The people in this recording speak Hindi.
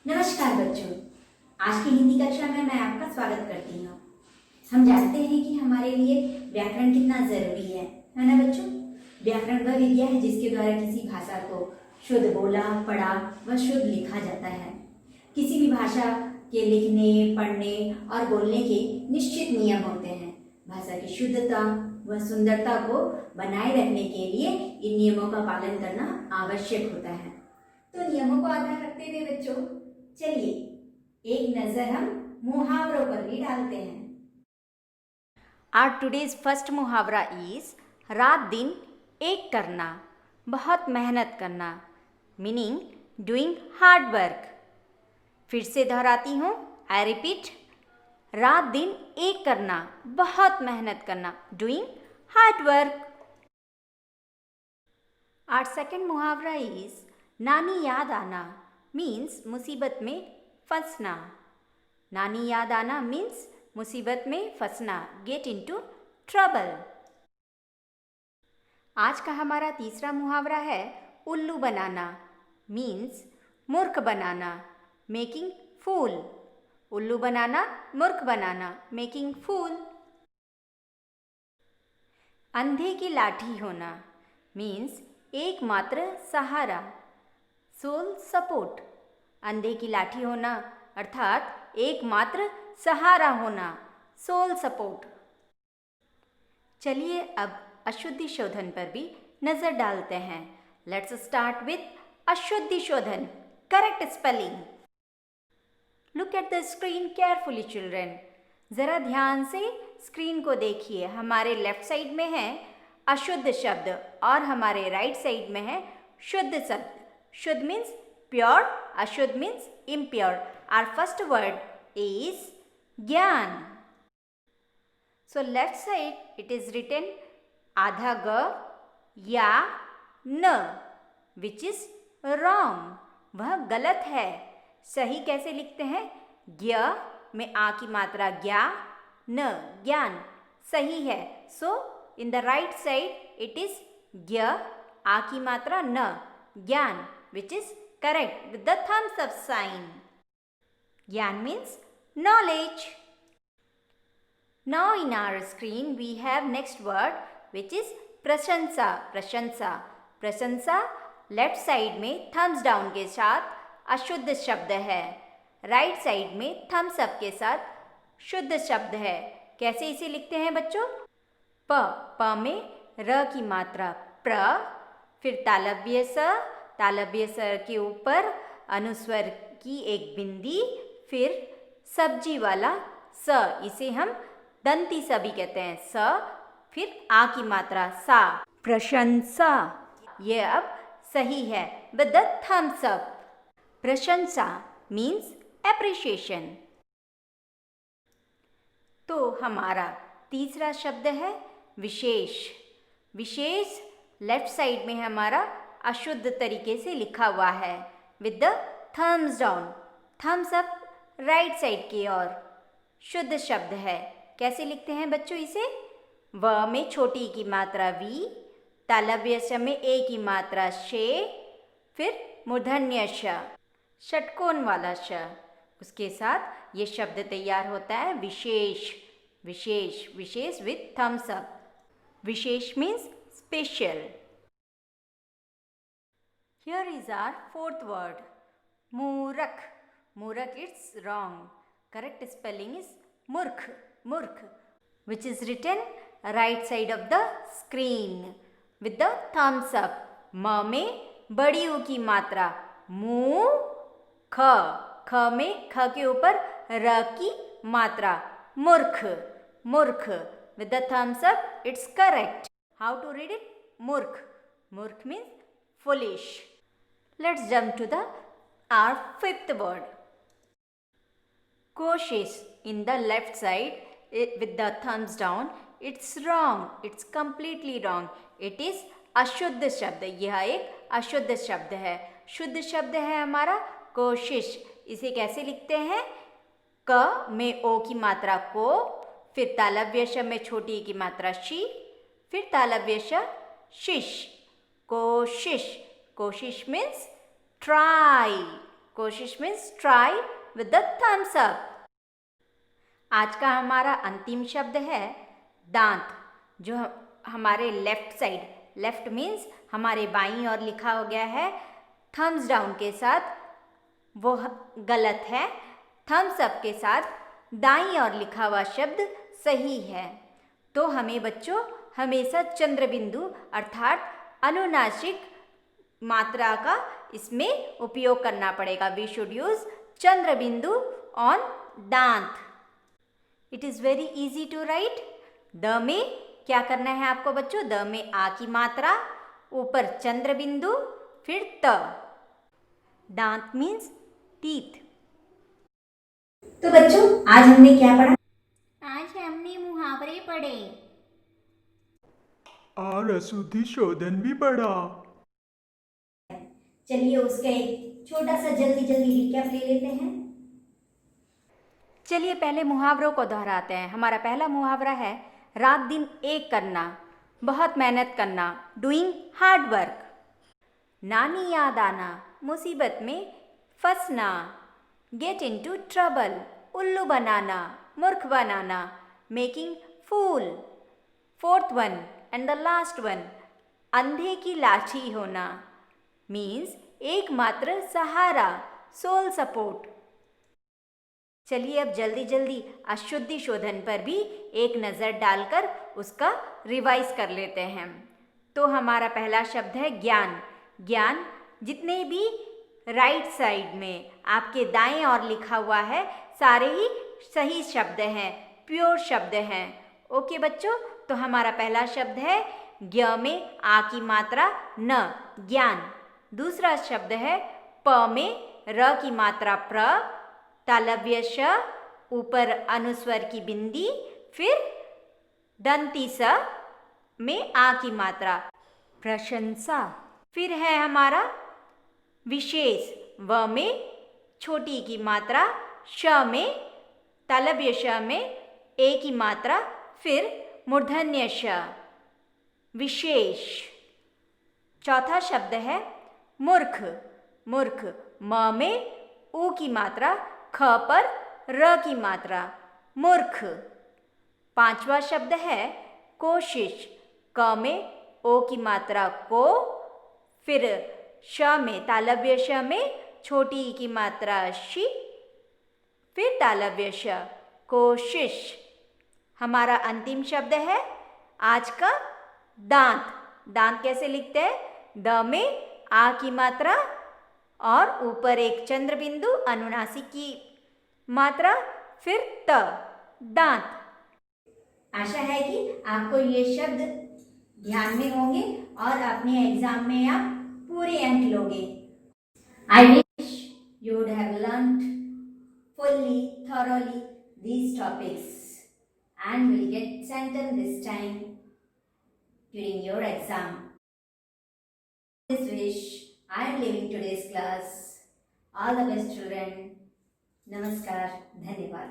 नमस्कार बच्चों, आज की हिंदी कक्षा में मैं आपका स्वागत करती हूँ। हम जानते हैं कि हमारे लिए व्याकरण कितना जरूरी है ना बच्चों? व्याकरण वह विद्या है जिसके द्वारा किसी भाषा को शुद्ध बोला, पढ़ा व शुद्ध लिखा जाता है। किसी भी भाषा के लिखने, पढ़ने और बोलने के निश्चित नियम होते हैं। भाषा की शुद्धता व सुंदरता को बनाए रखने के लिए इन नियमों का पालन करना आवश्यक होता है। तो नियमों को आधार रखते हुए बच्चों, चलिए एक नजर हम मुहावरों पर भी डालते हैं। Our today's first मुहावरा is रात दिन एक करना, बहुत मेहनत करना, मीनिंग डूइंग हार्ड वर्क। फिर से दोहराती हूँ, आई रिपीट, रात दिन एक करना, बहुत मेहनत करना, doing hard work. Our second मुहावरा is नानी याद आना, मीन्स मुसीबत में फंसना। नानी याद आना मीन्स मुसीबत में फंसना, गेट इनटू ट्रबल। आज का हमारा तीसरा मुहावरा है उल्लू बनाना, मीन्स मूर्ख बनाना, मेकिंग फूल। उल्लू बनाना, मूर्ख बनाना, मेकिंग फूल। अंधे की लाठी होना मीन्स एकमात्र सहारा, सोल सपोर्ट। अंधे की लाठी होना अर्थात एकमात्र सहारा होना, सोल सपोर्ट। चलिए अब अशुद्धि शोधन पर भी नजर डालते हैं। लेट्स स्टार्ट विथ अशुद्धि शोधन, correct spelling. Look at the screen carefully children. जरा ध्यान से स्क्रीन को देखिए। हमारे लेफ्ट साइड में है अशुद्ध शब्द और हमारे राइट साइड में है शुद्ध शब्द। शुद्ध मीन्स प्योर, अशुद्ध means impure. Our first word is ज्ञान. So left side it is written आधा ग या न, which is wrong. वह गलत है। सही कैसे लिखते हैं? ज्ञ में आ की मात्रा ज्ञा, न ज्ञान, सही है। So in the right side it is ज्ञ, आ की मात्रा न, ज्ञान, which is correct with the thumbs up sign. Gyan means knowledge. Now in our screen we have next word which is प्रशंसा। प्रशंसा, प्रशंसा लेफ्ट साइड में थम्स डाउन के साथ अशुद्ध शब्द है, राइट साइड में थम्स अप के साथ शुद्ध शब्द है। कैसे इसे लिखते हैं बच्चों? प में र की मात्रा प्र, फिर तालव्य स, तालव्य स के ऊपर अनुस्वर की एक बिंदी, फिर सब्जी वाला स, इसे हम दंती स भी कहते हैं, स, फिर आ की मात्रा सा, प्रशंसा। ये अब सही है विद द थम्स अप। प्रशंसा मीन्स एप्रिशिएशन। तो हमारा तीसरा शब्द है विशेष। विशेष लेफ्ट साइड में हमारा अशुद्ध तरीके से लिखा हुआ है with the thumbs down, thumbs up right side की ओर। शुद्ध शब्द है। कैसे लिखते हैं बच्चों इसे? व में छोटी की मात्रा वी, तालव्य श में ए की मात्रा शे, फिर मूर्धन्य श, षटकोण वाला श, उसके साथ ये शब्द तैयार होता है विशेष। विशेष, विशेष विथ थम्स अप। विशेष means special. Here is our fourth word, मूर्ख। मूर्ख, it's wrong. Correct spelling is मूर्ख, मूर्ख, which is written right side of the screen with the thumbs up. म में बड़ी ऊ की मात्रा मू, ख, ख में ख के ऊपर र की मात्रा, मूर्ख, मूर्ख, with the thumbs up, it's correct. How to read it? मूर्ख. मूर्ख means foolish. Let's jump to our fifth word. कोशिश in the left side with the thumbs down. It's wrong. It's completely wrong. It is अशुद्ध शब्द। यह एक अशुद्ध शब्द है। शुद्ध शब्द है हमारा कोशिश। इसे कैसे लिखते हैं? क में ओ की मात्रा को, फिर तालव्य श में छोटी की मात्रा शी, फिर तालव्य श शिश, कोशिश। कोशिश मीन्स ट्राई, कोशिश means try with the Thums up. आज का हमारा अंतिम शब्द है दांत, जो हमारे लेफ्ट साइड, लेफ्ट मीन्स हमारे बाईं ओर लिखा हो गया है थम्स डाउन के साथ, वो गलत है। थम्स अप के साथ दाईं ओर लिखा हुआ शब्द सही है। तो हमें बच्चों हमेशा चंद्र बिंदु अर्थात अनुनासिक मात्रा का इसमें उपयोग करना पड़ेगा। वी शुड यूज चंद्र बिंदु ऑन दांत। It is very easy to write. द में क्या करना है आपको बच्चों? द में आ की मात्रा, ऊपर चंद्र बिंदु, फिर त। दांत मीन्स टीथ। तो बच्चों आज हमने क्या पढ़ा? आज हमने मुहावरे पढ़े और अशुद्धि शोधन भी पढ़ा। चलिए उसका एक छोटा सा जल्दी जल्दी रिकैप ले लेते हैं। चलिए पहले मुहावरों को दोहराते हैं। हमारा पहला मुहावरा है रात दिन एक करना, बहुत मेहनत करना, डूइंग हार्ड वर्क। नानी याद आना, मुसीबत में फंसना, गेट इनटू ट्रबल, उल्लू बनाना, मूर्ख बनाना, making fool. Fourth one and the last one, अंधे की लाठी होना, मीन्स एकमात्र सहारा, सोल सपोर्ट। चलिए अब जल्दी जल्दी अशुद्धि शोधन पर भी एक नज़र डालकर उसका रिवाइज कर लेते हैं। तो हमारा पहला शब्द है ज्ञान। ज्ञान जितने भी राइट साइड में आपके दाएं ओर लिखा हुआ है सारे ही सही शब्द हैं, प्योर शब्द हैं। ओके बच्चों, तो हमारा पहला शब्द है ज्ञ में आ की मात्रा न, ज्ञान। दूसरा शब्द है प में र की मात्रा प्र, तालव्य श, ऊपर अनुस्वर की बिंदी, फिर दंती स में आ की मात्रा, प्रशंसा। फिर है हमारा विशेष, व में छोटी की मात्रा, श में तालव्य श में ए की मात्रा, फिर मूर्धन्य श, विशेष। चौथा शब्द है मूर्ख। मूर्ख म में ऊ की मात्रा, ख पर र की मात्रा, मूर्ख। पांचवा शब्द है कोशिश। क में ओ की मात्रा को, फिर श में तालव्य श में छोटी ई की मात्रा शी, फिर तालव्य श, कोशिश। हमारा अंतिम शब्द है आज का दांत। दांत कैसे लिखते हैं? द में आ की मात्रा और ऊपर एक चंद्र बिंदु अनुनासिक की मात्रा, फिर त, दांत। आशा है कि आपको ये शब्द ध्यान में होंगे और अपने एग्जाम में आप पूरे अंक लोगे। I wish you would have learnt fully, thoroughly these topics and will get center this time during your exam. This wish, I am leaving today's class. All the best children. Namaskar. Dhanyavad.